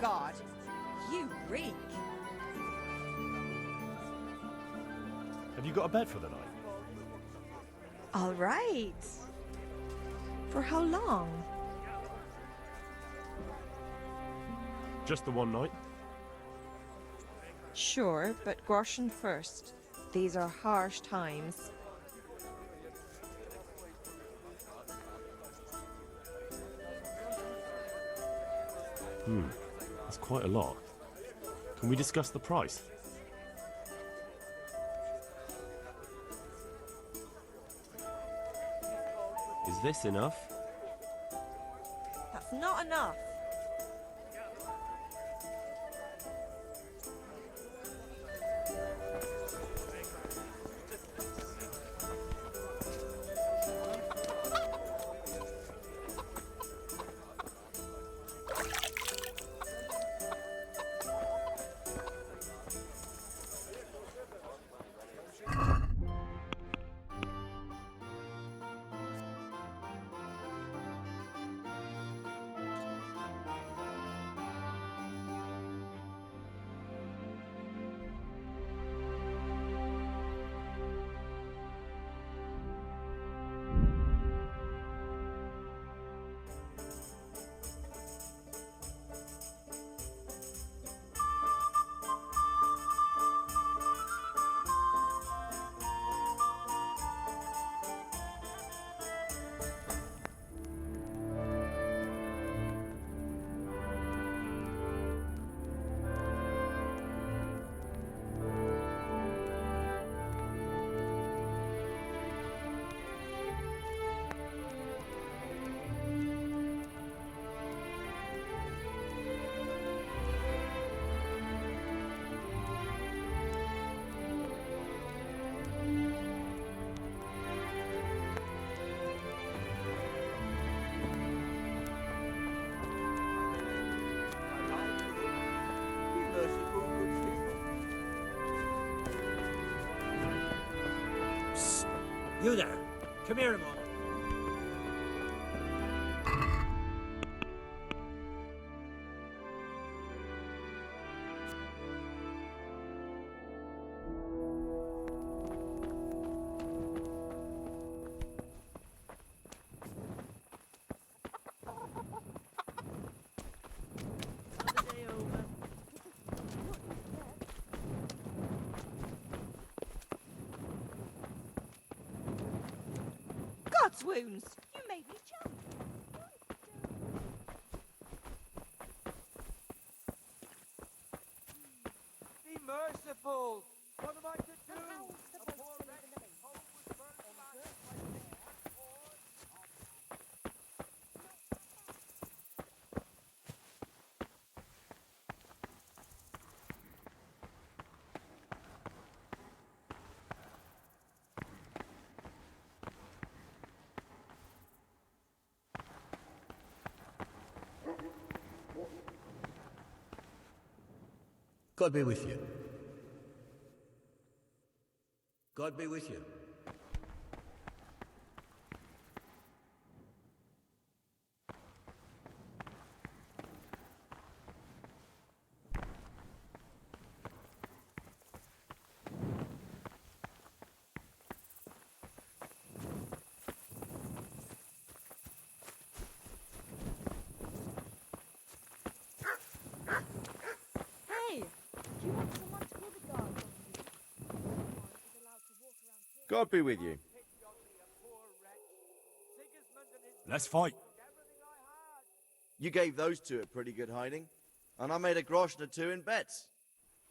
God, you reek. Have you got a bed for the night? All right. For how long? Just the one night? Sure, but groschen first. These are harsh times. That's quite a lot. Can we discuss the price? Is this enough? That's not enough. You there! Come here a moment. God's wounds! You made me jump. Be merciful! What am I to do? A poor wretch home was burned by God be with you. God be with you. Hey! Do you want someone to kill the guard? No one is allowed to walk around here. God be with you. Let's fight. You gave those two a pretty good hiding, and I made a groschen or two in bets.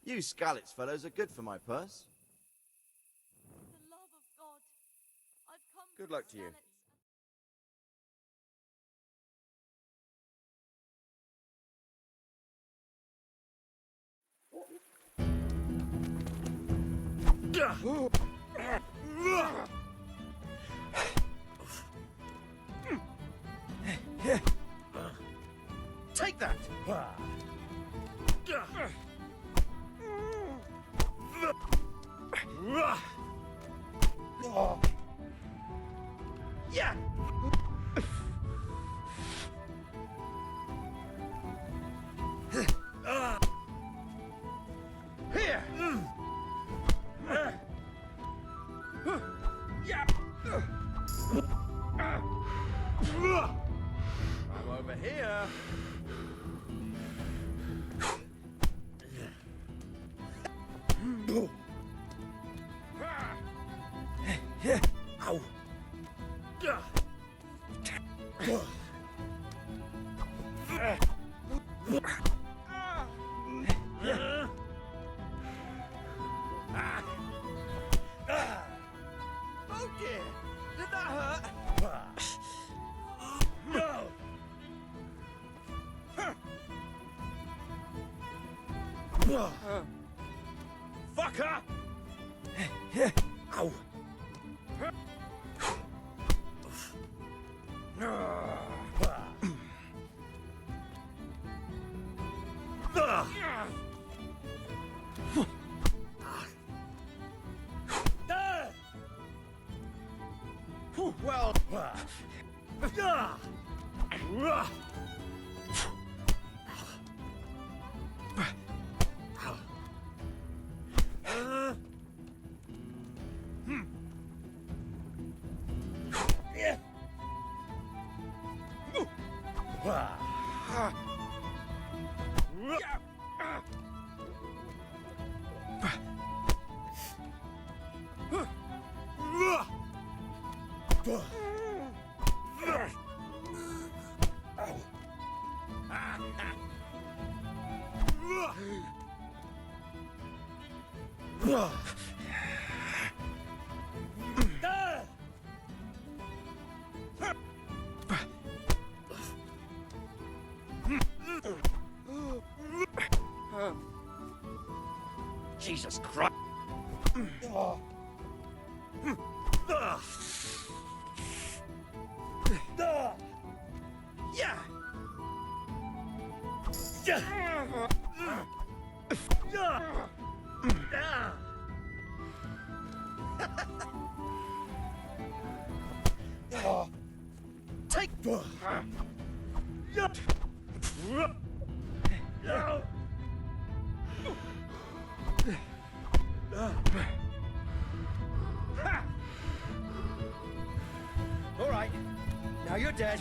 You Scalitz fellows are good for my purse. For the love of God, I've come Good from luck to you. Skalitz. Take that! Yeah! Ow. Oh dear! Did that hurt? Fucker! Ow. Well, Jesus Christ. yeah. Take. All right. Now you're dead.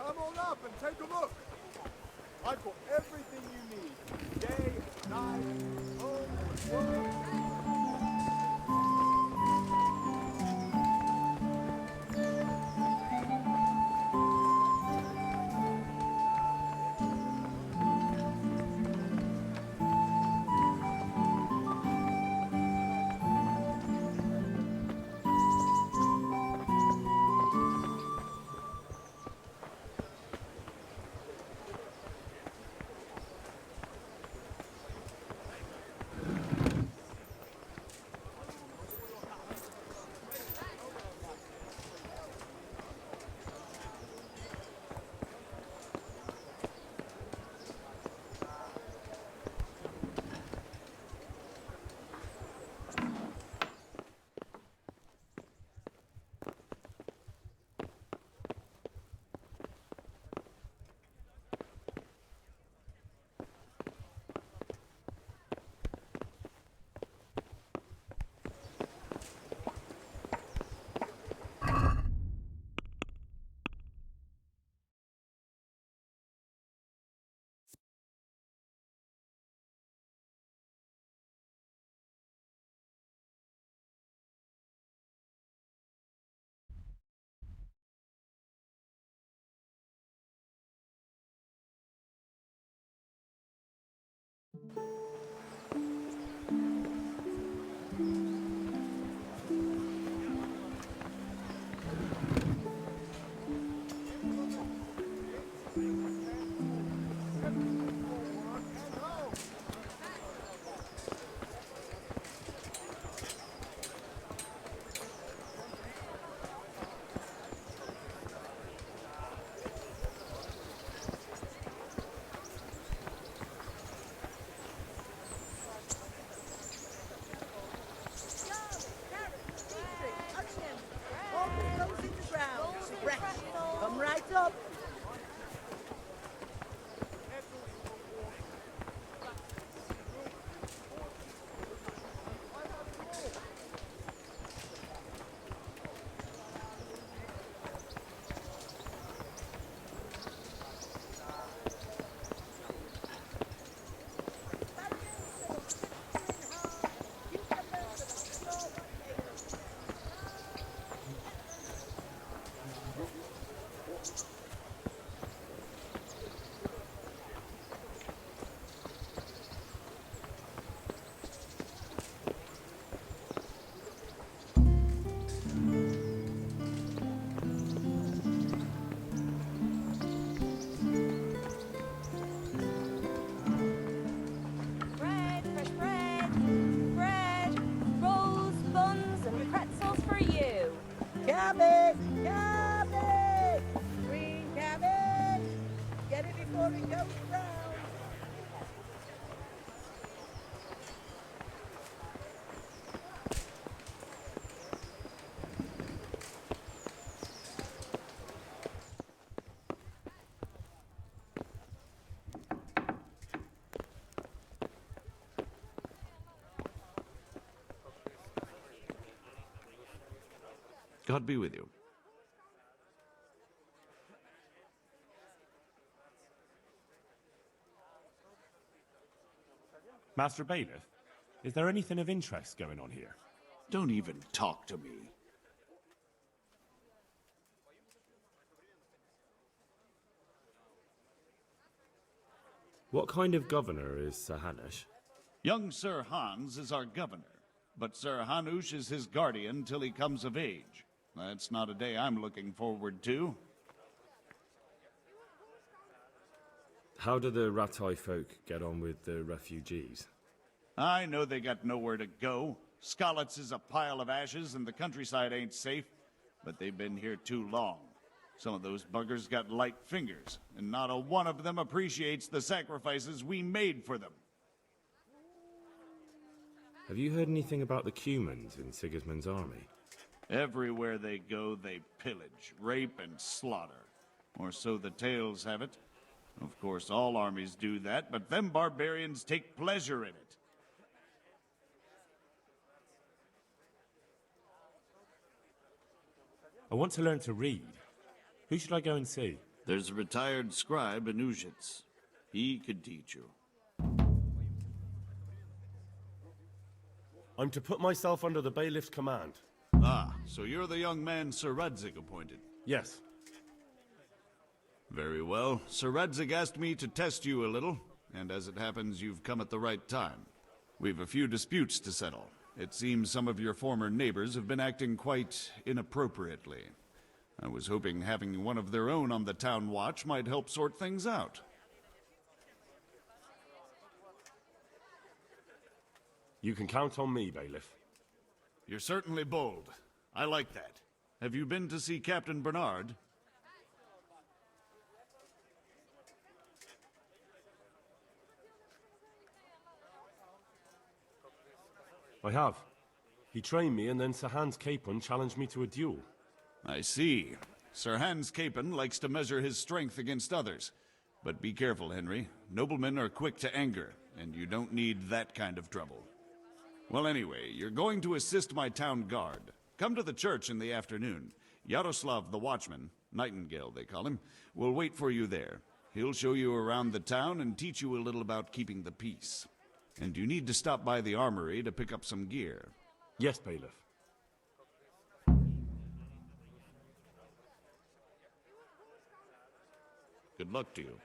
Come on up and take a look. I've got everything you need. Day, night, home, work. Come right up. Bread, fresh bread, bread, rolls, buns, and pretzels for you. Cabbage! Cabbage! Green cabbage! Get it before it goes brown. God be with you. Master Bailiff, is there anything of interest going on here? Don't even talk to me. What kind of governor is Sir Hanush? Young Sir Hans is our governor, but Sir Hanush is his guardian till he comes of age. That's not a day I'm looking forward to. How do the Ratai folk get on with the refugees? I know they got nowhere to go. Skalitz is a pile of ashes and the countryside ain't safe, but they've been here too long. Some of those buggers got light fingers, and not a one of them appreciates the sacrifices we made for them. Have you heard anything about the Cumans in Sigismund's army? Everywhere they go, they pillage, rape, and slaughter. Or so the tales have it. Of course, all armies do that, but them barbarians take pleasure in it. I want to learn to read. Who should I go and see? There's a retired scribe in Uzhitz. He could teach you. I'm to put myself under the bailiff's command. Ah, so you're the young man Sir Radzig appointed. Yes. Very well. Sir Radzig asked me to test you a little, and as it happens, you've come at the right time. We've a few disputes to settle. It seems some of your former neighbors have been acting quite inappropriately. I was hoping having one of their own on the town watch might help sort things out. You can count on me, bailiff. You're certainly bold. I like that. Have you been to see Captain Bernard? I have. He trained me, and then Sir Hans Capon challenged me to a duel. I see. Sir Hans Capon likes to measure his strength against others. But be careful, Henry. Noblemen are quick to anger, and you don't need that kind of trouble. Well, anyway, you're going to assist my town guard. Come to the church in the afternoon. Yaroslav the watchman, Nightingale they call him, will wait for you there. He'll show you around the town and teach you a little about keeping the peace. And you need to stop by the armory to pick up some gear. Yes, bailiff. Good luck to you.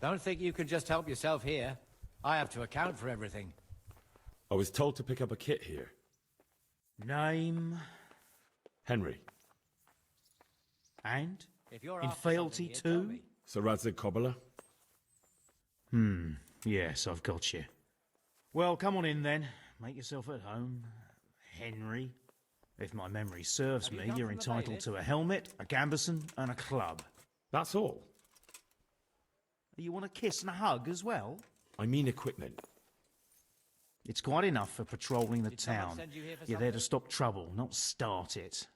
Don't think you can just help yourself here. I have to account for everything. I was told to pick up a kit here. Name Henry. and If you're in after fealty something here, tell to? me. Sir Radzig Cobbler? Yes, I've got you. Well, come on in then. Make yourself at home. Henry. If my memory serves Have you me, come you're from the entitled bailiff? to a helmet, a gambeson, and a club. That's all. You want a kiss and a hug as well? I mean equipment. It's quite enough for patrolling the Did someone town. send you here for You're there to something? stop trouble, not start it.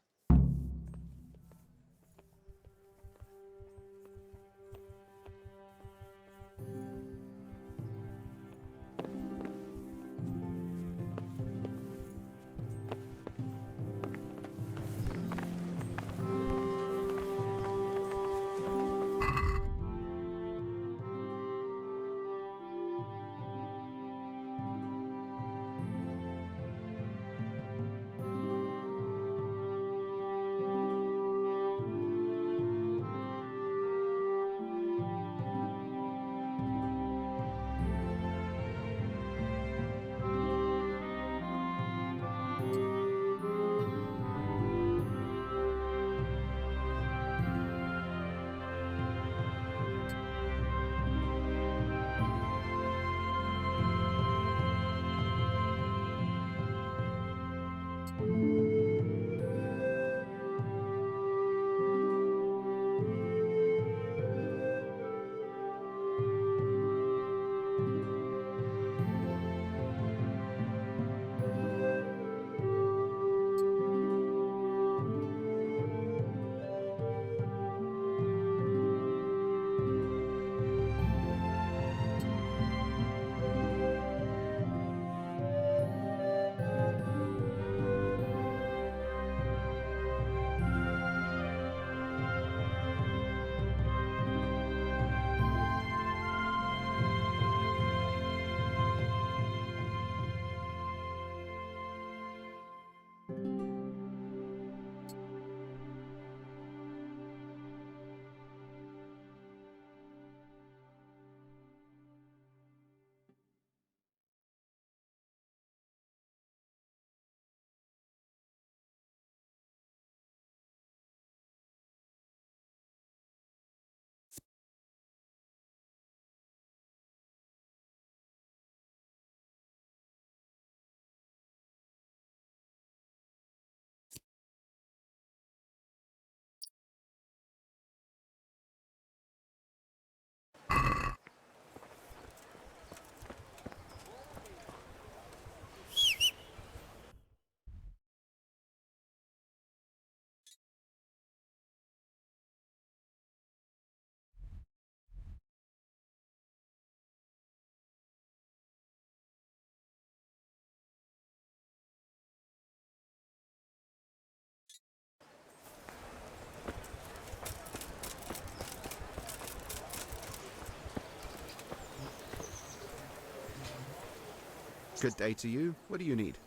Good day to you. What do you need?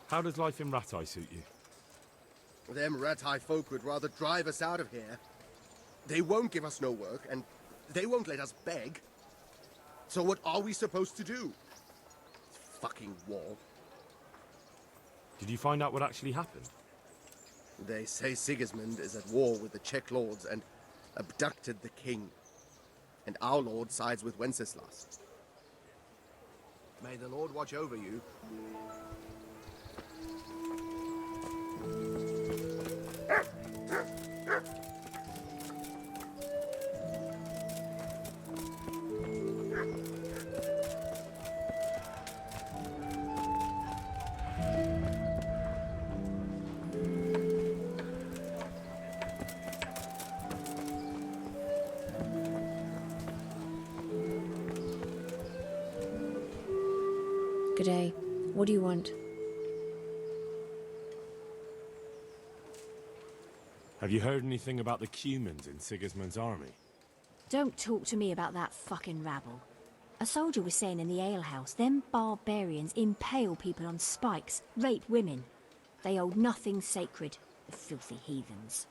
How does life in Rattay suit you? Them Rattay folk would rather drive us out of here. They won't give us no work, and they won't let us beg. So what are we supposed to do? Fucking war. Did you find out what actually happened? They say Sigismund is at war with the Czech lords and abducted the king. And our lord sides with Wenceslas. May the Lord watch over you. Good day. What do you want? Have you heard anything about the Cumans in Sigismund's army? Don't talk to me about that fucking rabble. A soldier was saying in the alehouse, them barbarians impale people on spikes, rape women. They hold nothing sacred, the filthy heathens.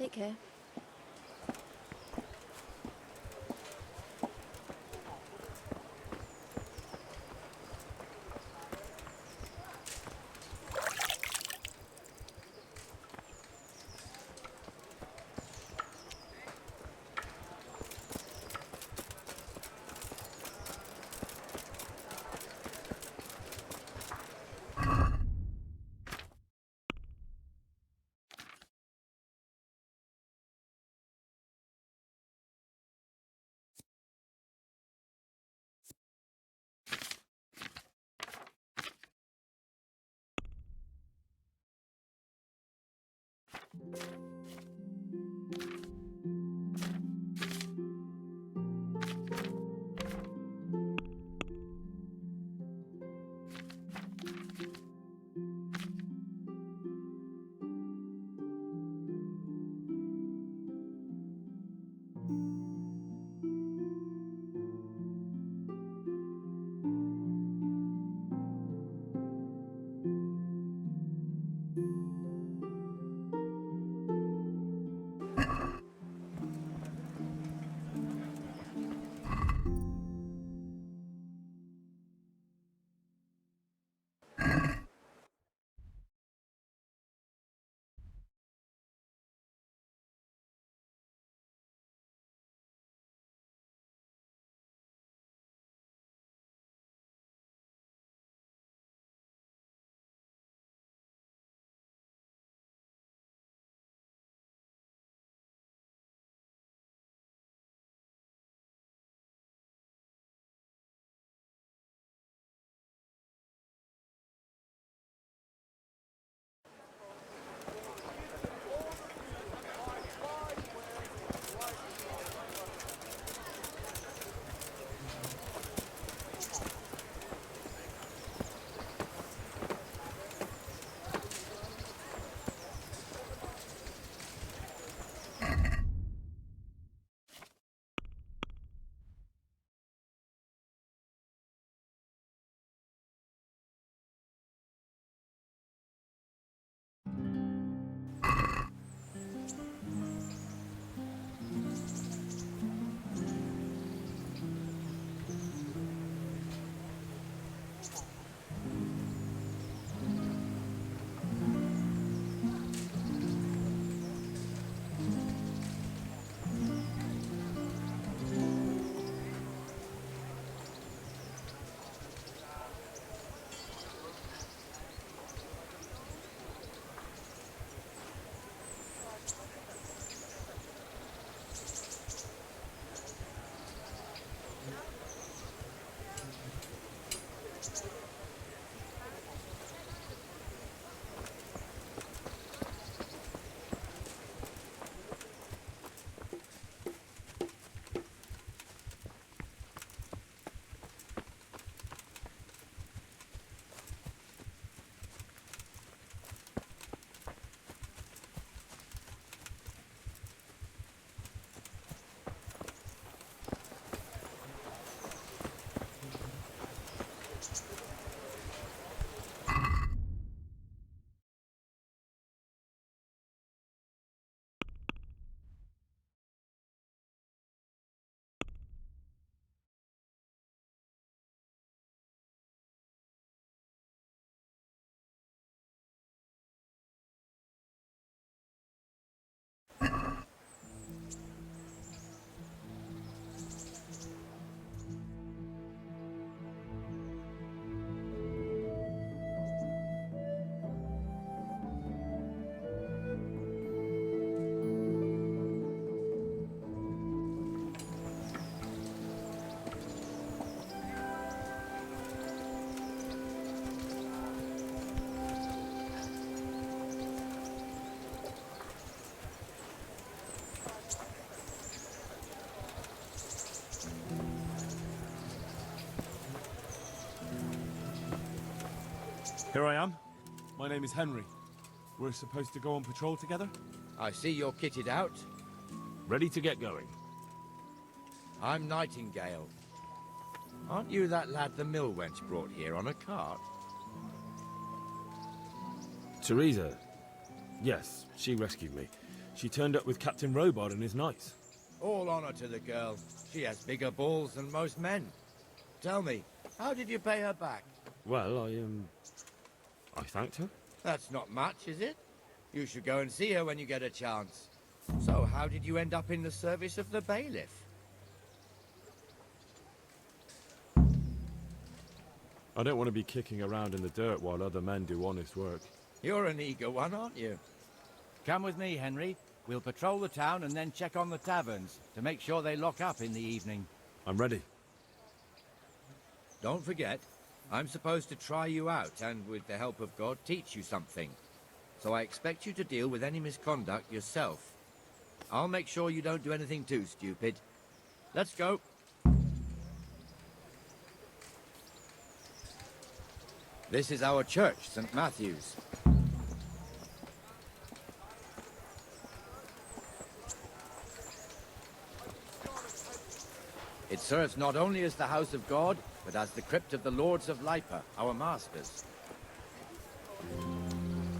Take care. Here I am. My name is Henry. We're supposed to go on patrol together? I see you're kitted out. Ready to get going. I'm Nightingale. Aren't you that lad the mill wench brought here on a cart? Teresa. Yes, she rescued me. She turned up with Captain Robard and his knights. All honor to the girl. She has bigger balls than most men. Tell me, how did you pay her back? Well, I thanked her. That's not much, is it? You should go and see her when you get a chance. So, how did you end up in the service of the bailiff? I don't want to be kicking around in the dirt while other men do honest work. You're an eager one, aren't you? Come with me, Henry. We'll patrol the town and then check on the taverns to make sure they lock up in the evening. I'm ready. Don't forget, I'm supposed to try you out and, with the help of God, teach you something. So I expect you to deal with any misconduct yourself. I'll make sure you don't do anything too stupid. Let's go. This is our church, St. Matthew's. It serves not only as the house of God, but as the crypt of the Lords of Lipa, our masters.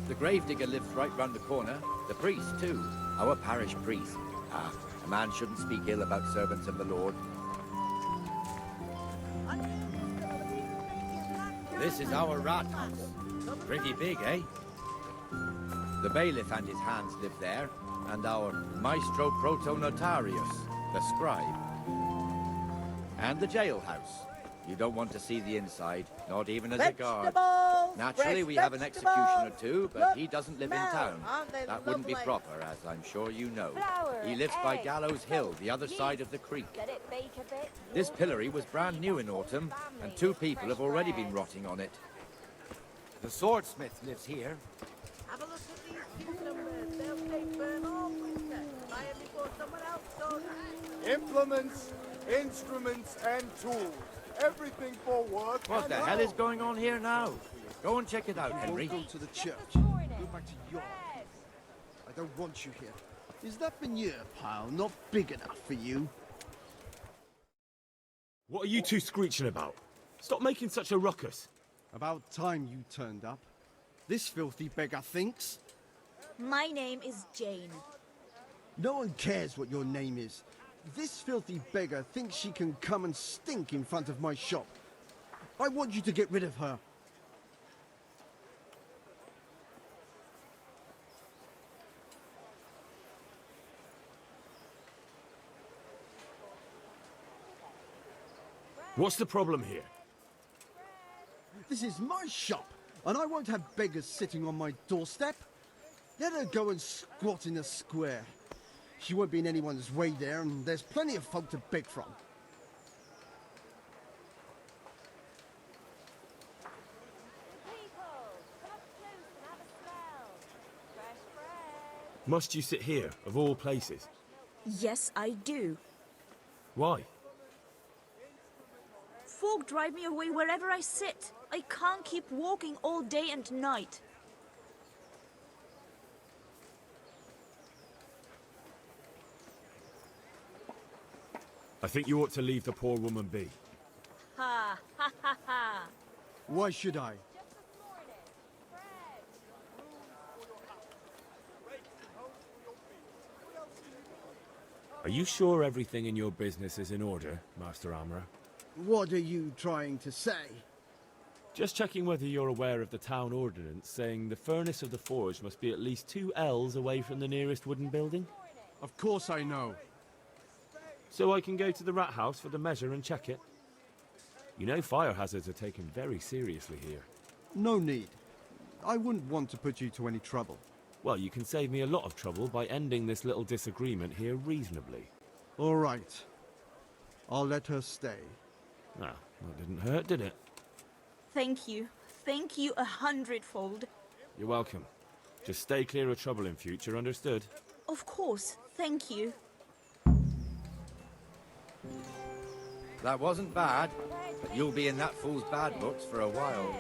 The gravedigger lives right round the corner. The priest, too. Our parish priest. Ah, a man shouldn't speak ill about servants of the Lord. This is our rat house. Pretty big, eh? The bailiff and his hands live there, and our maestro protonotarius, the scribe. And the jailhouse. You don't want to see the inside, not even as a guard. Naturally, we have an executioner too, but he doesn't live in town. That wouldn't be proper, as I'm sure you know. He lives by Gallows Hill, the other side of the creek. This pillory was brand new in autumn, and 2 people have already been rotting on it. The swordsmith lives here. Have a look at these cucumbers. They'll take burn all winter. Buy them before someone else does. Implements, instruments, and tools. Everything for work. What the hell is going on here now? Go and check it out, Henry. Go to the church. Go back to your place. I don't want you here. Is that veneer pile not big enough for you? What are you two screeching about? Stop making such a ruckus. About time you turned up. This filthy beggar thinks. My name is Jane. No one cares what your name is. This filthy beggar thinks she can come and stink in front of my shop. I want you to get rid of her. What's the problem here? This is my shop, and I won't have beggars sitting on my doorstep. Let her go and squat in the square. She won't be in anyone's way there, and there's plenty of folk to beg from. Must you sit here, of all places? Yes, I do. Why? Folk drive me away wherever I sit. I can't keep walking all day and night. I think you ought to leave the poor woman be. Ha, ha, ha, ha. Why should I? Are you sure everything in your business is in order, Master Armourer? What are you trying to say? Just checking whether you're aware of the town ordinance saying the furnace of the forge must be at least 2 ells away from the nearest wooden building. Of course I know. So I can go to the rat house for the measure and check it. You know fire hazards are taken very seriously here. No need. I wouldn't want to put you to any trouble. Well, you can save me a lot of trouble by ending this little disagreement here reasonably. All right. I'll let her stay. Ah, that didn't hurt, did it? Thank you. Thank you 100-fold. You're welcome. Just stay clear of trouble in future, understood? Of course. Thank you. That wasn't bad, but you'll be in that fool's bad books for a while.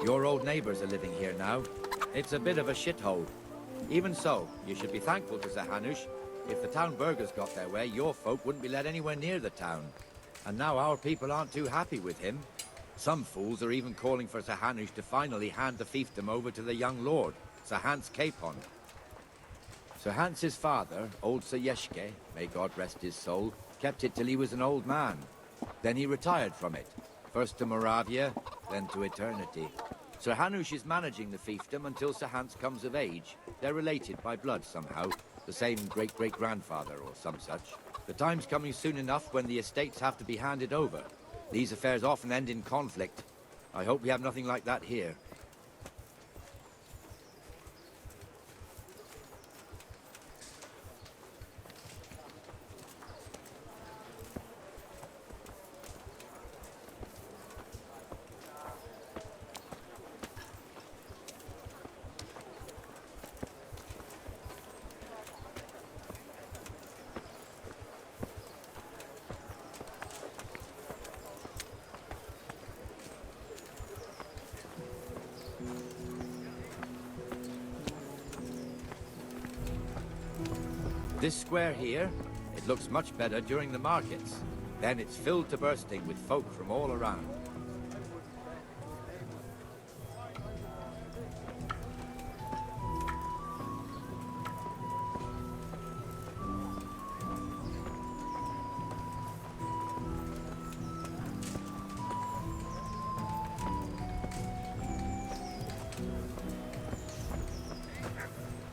Your old neighbours are living here now. It's a bit of a shithole. Even so, you should be thankful to Sir Hanush. If the town burghers got their way, your folk wouldn't be let anywhere near the town. And now our people aren't too happy with him. Some fools are even calling for Sir Hanush to finally hand the fiefdom over to the young lord, Sir Hans Capon. Sir Hans's father, old Sir Yeshke, may God rest his soul, kept it till he was an old man. Then he retired from it, first to Moravia, then to eternity. Sir Hanush is managing the fiefdom until Sir Hans comes of age. They're related by blood somehow, the same great-great-grandfather or some such. The time's coming soon enough when the estates have to be handed over. These affairs often end in conflict. I hope we have nothing like that here. This square here, it looks much better during the markets. Then it's filled to bursting with folk from all around.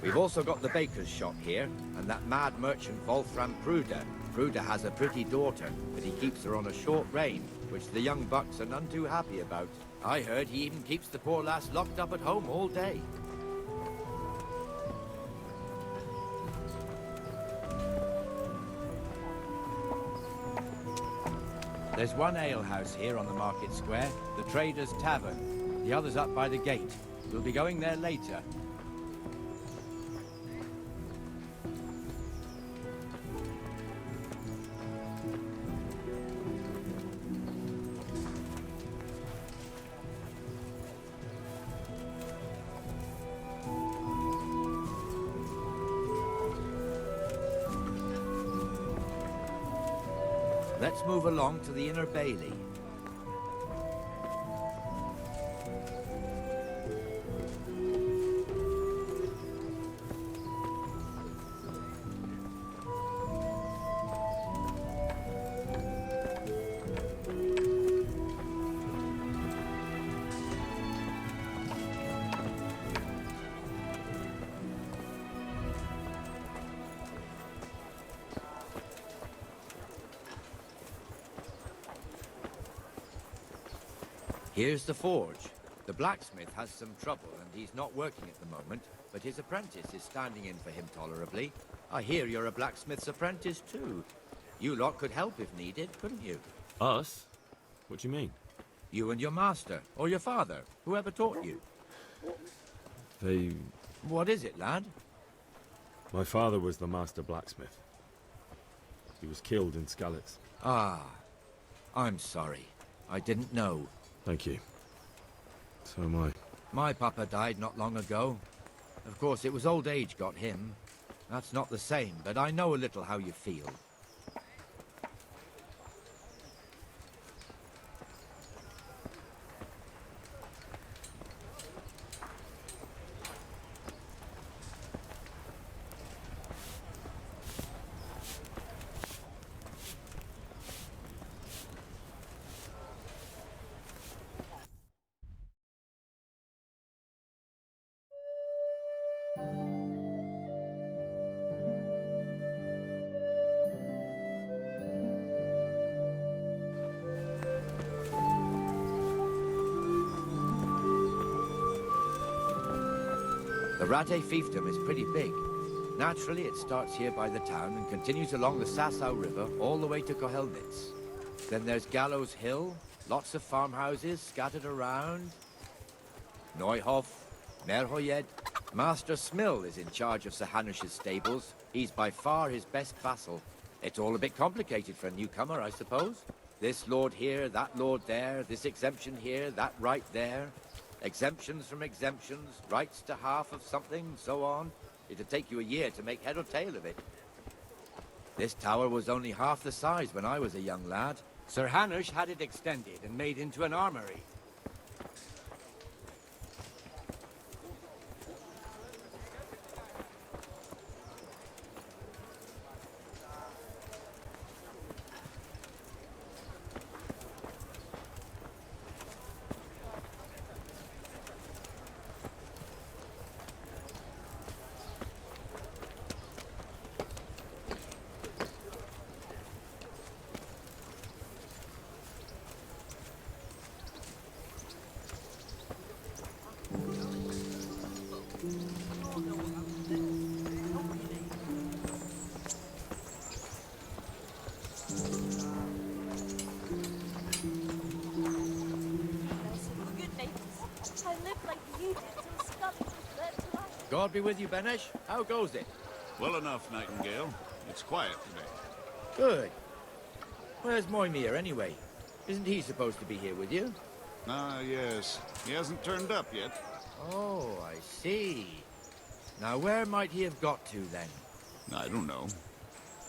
We've also got the baker's shop here, and that mad merchant Wolfram Pruder. Pruder has a pretty daughter, but he keeps her on a short rein, which the young bucks are none too happy about. I heard he even keeps the poor lass locked up at home all day. There's one alehouse here on the market square, the Trader's Tavern. The other's up by the gate. We'll be going there later. Let's move along to the Inner Bailey. Here's the forge. The blacksmith has some trouble and he's not working at the moment, but his apprentice is standing in for him tolerably. I hear you're a blacksmith's apprentice too. You lot could help if needed, couldn't you? Us? What do you mean? You and your master, or your father, whoever taught you. They... What is it, lad? My father was the master blacksmith. He was killed in Skalitz. Ah, I'm sorry. I didn't know. Thank you. So am I. My papa died not long ago. Of course, it was old age got him. That's not the same, but I know a little how you feel. The Rate fiefdom is pretty big. Naturally, it starts here by the town and continues along the Sasau River all the way to Kohelnitz. Then there's Gallows Hill, lots of farmhouses scattered around. Neuhof, Merhoyed. Master Smill is in charge of Sir Hanush's stables. He's by far his best vassal. It's all a bit complicated for a newcomer, I suppose. This lord here, that lord there, this exemption here, that right there. Exemptions from exemptions, rights to half of something, so on. It'd take you a year to make head or tail of it. This tower was only half the size when I was a young lad. Sir Hanush had it extended and made into an armory. I live like you did till Scully was there to life. God be with you, Benesh. How goes it? Well enough, Nightingale. It's quiet today. Good. Where's Moimir, anyway? Isn't he supposed to be here with you? Ah, yes. He hasn't turned up yet. Oh, I see. Now, where might he have got to, then? I don't know.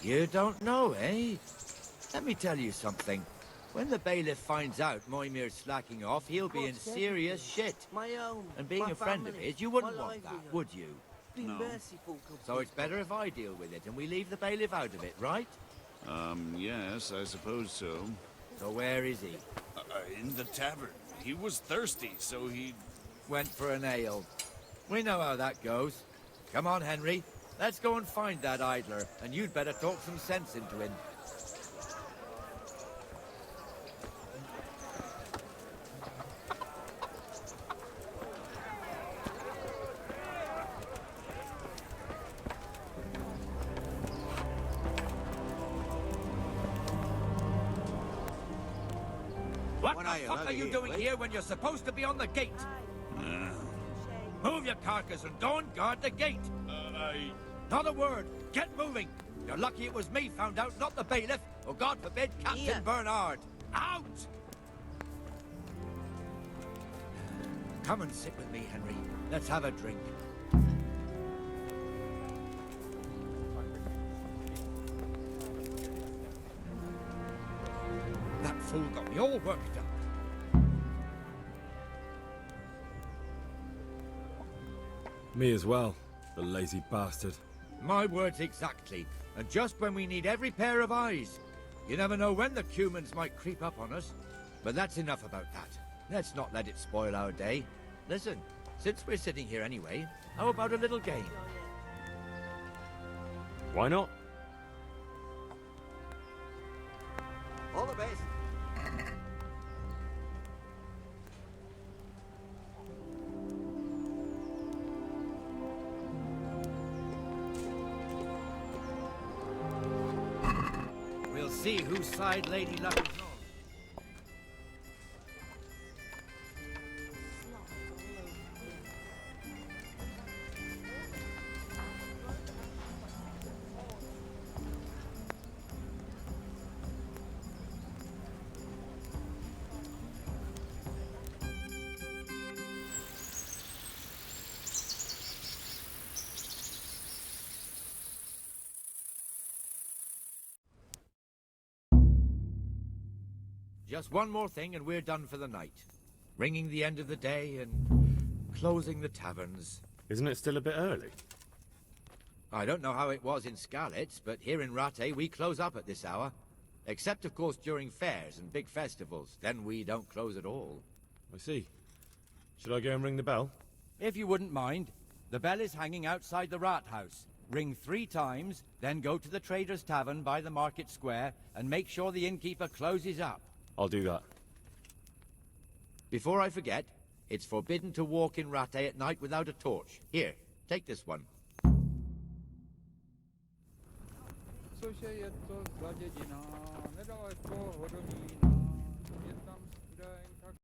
You don't know, eh? Let me tell you something. When the bailiff finds out Moimir's slacking off, he'll be in serious shit. My own. And being my a friend of family, his, you wouldn't my want that, livelihood. would you? Be No. merciful, good So it's better if I deal with it and we leave the bailiff out of it, right? Yes, I suppose so. So where is he? In the tavern. He was thirsty, so he... Went for an ale. We know how that goes. Come on, Henry. Let's go and find that idler, and you'd better talk some sense into him. What the fuck are you doing here when you're supposed to be on the gate? Move your carcass and go and guard the gate. Not a word. Get moving. You're lucky it was me found out, not the bailiff, or God forbid, Captain Bernard. Out! Come and sit with me, Henry. Let's have a drink. That fool got me all worked up. Me as well, the lazy bastard. My words exactly. And just when we need every pair of eyes. You never know when the Cumans might creep up on us. But that's enough about that. Let's not let it spoil our day. Listen, since we're sitting here anyway, how about a little game? Why not? All the best. We'll see whose side Lady Luck is on. Just one more thing and we're done for the night. Ringing the end of the day and closing the taverns. Isn't it still a bit early? I don't know how it was in Skalitz, but here in Rate we close up at this hour. Except, of course, during fairs and big festivals. Then we don't close at all. I see. Should I go and ring the bell? If you wouldn't mind. The bell is hanging outside the rat house. Ring 3 times, then go to the Trader's Tavern by the market square and make sure the innkeeper closes up. I'll do that. Before I forget, it's forbidden to walk in Rate at night without a torch. Here, take this one. Societos, Gadjedina, Nedaiko, Hodomina.